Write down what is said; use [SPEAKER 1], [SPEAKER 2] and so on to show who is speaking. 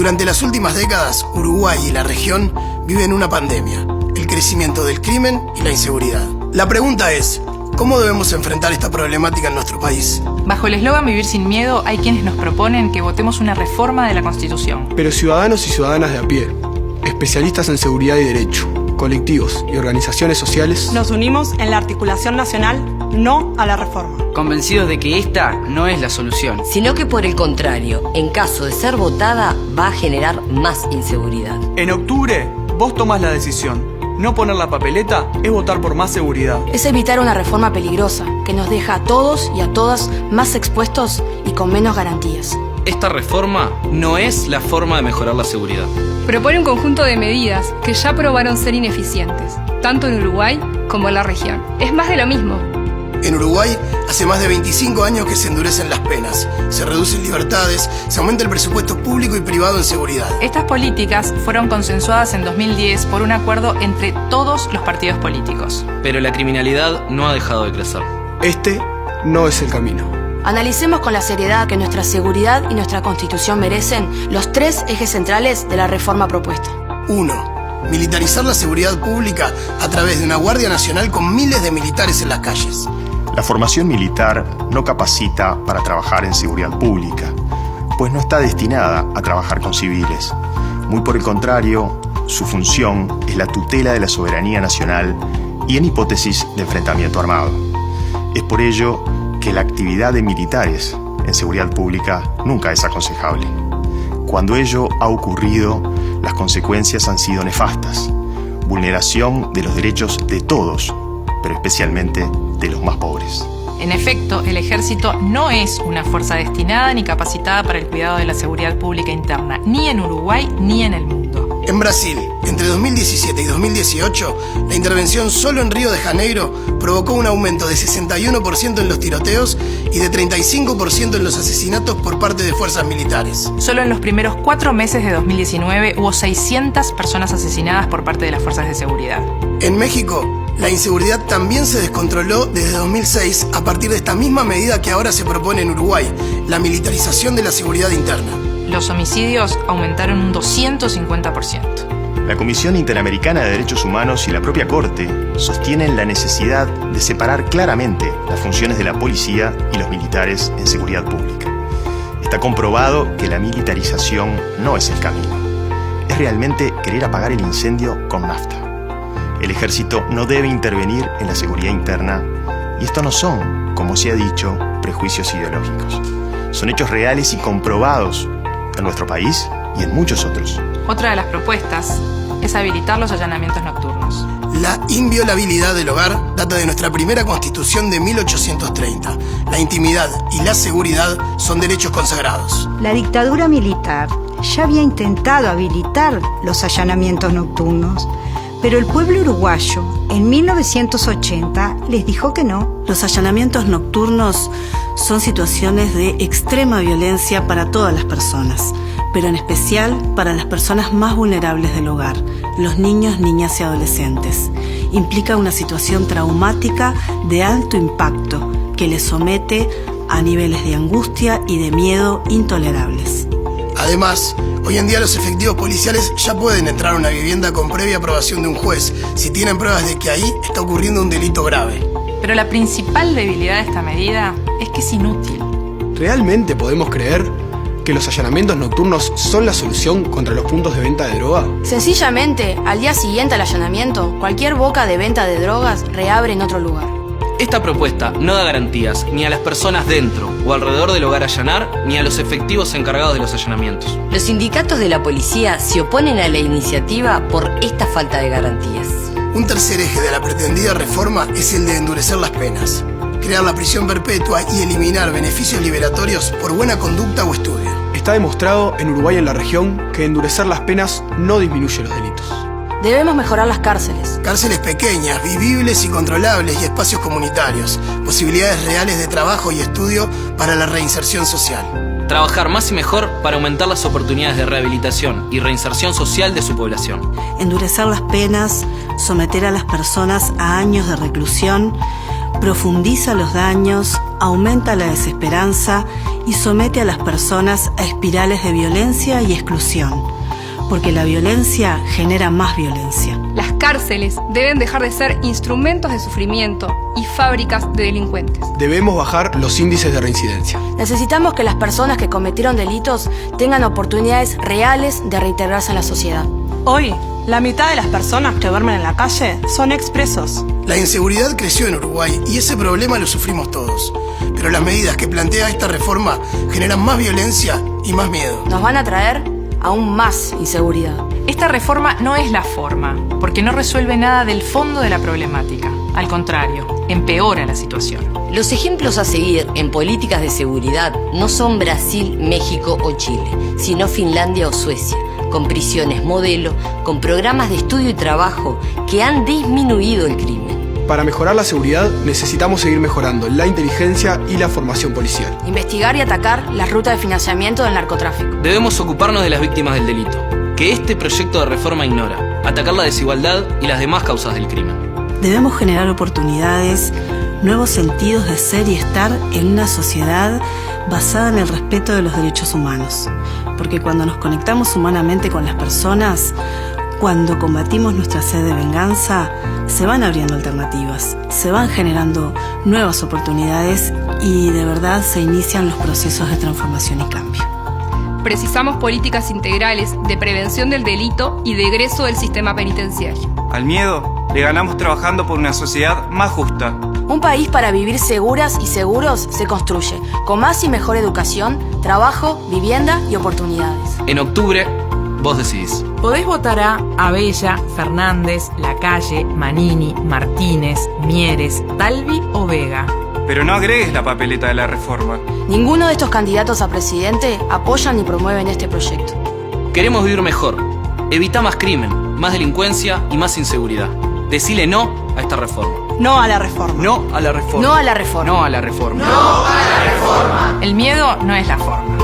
[SPEAKER 1] Durante las últimas décadas, Uruguay y la región viven una pandemia, el crecimiento del crimen y la inseguridad. La pregunta es, ¿cómo debemos enfrentar esta problemática en nuestro país?
[SPEAKER 2] Bajo el eslogan Vivir sin miedo, hay quienes nos proponen que votemos una reforma de la Constitución.
[SPEAKER 3] Pero ciudadanos y ciudadanas de a pie, especialistas en seguridad y derecho, colectivos y organizaciones sociales,
[SPEAKER 4] nos unimos en la articulación nacional No a la Reforma.
[SPEAKER 5] Convencidos de que esta no es la solución,
[SPEAKER 6] sino que por el contrario, en caso de ser votada, va a generar más inseguridad.
[SPEAKER 7] En octubre, vos tomás la decisión. No poner la papeleta es votar por más seguridad.
[SPEAKER 8] Es evitar una reforma peligrosa que nos deja a todos y a todas más expuestos y con menos garantías.
[SPEAKER 9] Esta reforma no es la forma de mejorar la seguridad.
[SPEAKER 10] Propone un conjunto de medidas que ya probaron ser ineficientes, tanto en Uruguay como en la región. Es más de lo mismo.
[SPEAKER 1] En Uruguay, hace más de 25 años que se endurecen las penas, se reducen libertades, se aumenta el presupuesto público y privado en seguridad.
[SPEAKER 2] Estas políticas fueron consensuadas en 2010 por un acuerdo entre todos los partidos políticos.
[SPEAKER 9] Pero la criminalidad no ha dejado de crecer.
[SPEAKER 3] Este no es el camino.
[SPEAKER 8] Analicemos con la seriedad que nuestra seguridad y nuestra Constitución merecen los 3 ejes centrales de la reforma propuesta.
[SPEAKER 1] 1. Militarizar la seguridad pública a través de una Guardia Nacional con miles de militares en las calles.
[SPEAKER 11] La formación militar no capacita para trabajar en seguridad pública, pues no está destinada a trabajar con civiles. Muy por el contrario, su función es la tutela de la soberanía nacional y en hipótesis de enfrentamiento armado. Es por ello que la actividad de militares en seguridad pública nunca es aconsejable. Cuando ello ha ocurrido, las consecuencias han sido nefastas. Vulneración de los derechos de todos, pero especialmente de los más pobres.
[SPEAKER 2] En efecto, el ejército no es una fuerza destinada ni capacitada para el cuidado de la seguridad pública interna, ni en Uruguay ni en el mundo.
[SPEAKER 1] En Brasil, entre 2017 y 2018, la intervención solo en Río de Janeiro provocó un aumento de 61% en los tiroteos y de 35% en los asesinatos por parte de fuerzas militares.
[SPEAKER 2] Solo en los primeros 4 meses de 2019 hubo 600 personas asesinadas por parte de las fuerzas de seguridad.
[SPEAKER 1] En México, la inseguridad también se descontroló desde 2006 a partir de esta misma medida que ahora se propone en Uruguay, la militarización de la seguridad interna.
[SPEAKER 2] Los homicidios aumentaron un 250%.
[SPEAKER 11] La Comisión Interamericana de Derechos Humanos y la propia Corte sostienen la necesidad de separar claramente las funciones de la policía y los militares en seguridad pública. Está comprobado que la militarización no es el camino. Es realmente querer apagar el incendio con nafta. El ejército no debe intervenir en la seguridad interna y esto no son, como se ha dicho, prejuicios ideológicos. Son hechos reales y comprobados en nuestro país y en muchos otros.
[SPEAKER 2] Otra de las propuestas es habilitar los allanamientos nocturnos.
[SPEAKER 1] La inviolabilidad del hogar data de nuestra primera Constitución de 1830. La intimidad y la seguridad son derechos consagrados.
[SPEAKER 12] La dictadura militar ya había intentado habilitar los allanamientos nocturnos, pero el pueblo uruguayo en 1980 les dijo que no.
[SPEAKER 4] Los allanamientos nocturnos son situaciones de extrema violencia para todas las personas, pero en especial para las personas más vulnerables del hogar, los niños, niñas y adolescentes. Implica una situación traumática de alto impacto que les somete a niveles de angustia y de miedo intolerables.
[SPEAKER 1] Además, hoy en día los efectivos policiales ya pueden entrar a una vivienda con previa aprobación de un juez si tienen pruebas de que ahí está ocurriendo un delito grave.
[SPEAKER 2] Pero la principal debilidad de esta medida es que es inútil.
[SPEAKER 3] ¿Realmente podemos creer que los allanamientos nocturnos son la solución contra los puntos de venta de droga?
[SPEAKER 8] Sencillamente, al día siguiente al allanamiento, cualquier boca de venta de drogas reabre en otro lugar.
[SPEAKER 9] Esta propuesta no da garantías ni a las personas dentro o alrededor del hogar a allanar, ni a los efectivos encargados de los allanamientos.
[SPEAKER 6] Los sindicatos de la policía se oponen a la iniciativa por esta falta de garantías.
[SPEAKER 1] Un tercer eje de la pretendida reforma es el de endurecer las penas, crear la prisión perpetua y eliminar beneficios liberatorios por buena conducta o estudio.
[SPEAKER 3] Está demostrado en Uruguay y en la región que endurecer las penas no disminuye los delitos.
[SPEAKER 8] Debemos mejorar las cárceles.
[SPEAKER 1] Cárceles pequeñas, vivibles y controlables y espacios comunitarios, posibilidades reales de trabajo y estudio para la reinserción social.
[SPEAKER 9] Trabajar más y mejor para aumentar las oportunidades de rehabilitación y reinserción social de su población.
[SPEAKER 4] Endurecer las penas, someter a las personas a años de reclusión, profundiza los daños, aumenta la desesperanza y somete a las personas a espirales de violencia y exclusión, porque la violencia genera más violencia.
[SPEAKER 10] Las cárceles deben dejar de ser instrumentos de sufrimiento y fábricas de delincuentes.
[SPEAKER 3] Debemos bajar los índices de reincidencia.
[SPEAKER 8] Necesitamos que las personas que cometieron delitos tengan oportunidades reales de reintegrarse en la sociedad.
[SPEAKER 13] Hoy, la mitad de las personas que duermen en la calle son expresos.
[SPEAKER 1] La inseguridad creció en Uruguay y ese problema lo sufrimos todos. Pero las medidas que plantea esta reforma generan más violencia y más miedo.
[SPEAKER 8] Nos van a traer aún más inseguridad.
[SPEAKER 2] Esta reforma no es la forma, porque no resuelve nada del fondo de la problemática. Al contrario, empeora la situación.
[SPEAKER 6] Los ejemplos a seguir en políticas de seguridad no son Brasil, México o Chile, sino Finlandia o Suecia, con prisiones modelo, con programas de estudio y trabajo que han disminuido el crimen.
[SPEAKER 3] Para mejorar la seguridad necesitamos seguir mejorando la inteligencia y la formación policial.
[SPEAKER 8] Investigar y atacar las rutas de financiamiento del narcotráfico.
[SPEAKER 9] Debemos ocuparnos de las víctimas del delito, que este proyecto de reforma ignora, atacar la desigualdad y las demás causas del crimen.
[SPEAKER 4] Debemos generar oportunidades, nuevos sentidos de ser y estar en una sociedad basada en el respeto de los derechos humanos. Porque cuando nos conectamos humanamente con las personas, cuando combatimos nuestra sed de venganza, se van abriendo alternativas, se van generando nuevas oportunidades y de verdad se inician los procesos de transformación y cambio.
[SPEAKER 10] Precisamos políticas integrales de prevención del delito y de egreso del sistema penitenciario.
[SPEAKER 7] Al miedo le ganamos trabajando por una sociedad más justa.
[SPEAKER 8] Un país para vivir seguras y seguros se construye con más y mejor educación, trabajo, vivienda y oportunidades.
[SPEAKER 9] En octubre, vos decidís.
[SPEAKER 14] Podés votar a Abella, Fernández, Lacalle, Manini, Martínez, Mieres, Talvi o Vega.
[SPEAKER 7] Pero no agregues la papeleta de la reforma.
[SPEAKER 8] Ninguno de estos candidatos a presidente apoyan ni promueven este proyecto.
[SPEAKER 9] Queremos vivir mejor. Evita más crimen, más delincuencia y más inseguridad. Decile no a esta reforma.
[SPEAKER 13] No a la reforma.
[SPEAKER 7] No a la reforma.
[SPEAKER 8] No a la reforma.
[SPEAKER 9] No a la reforma.
[SPEAKER 2] El miedo no es la forma.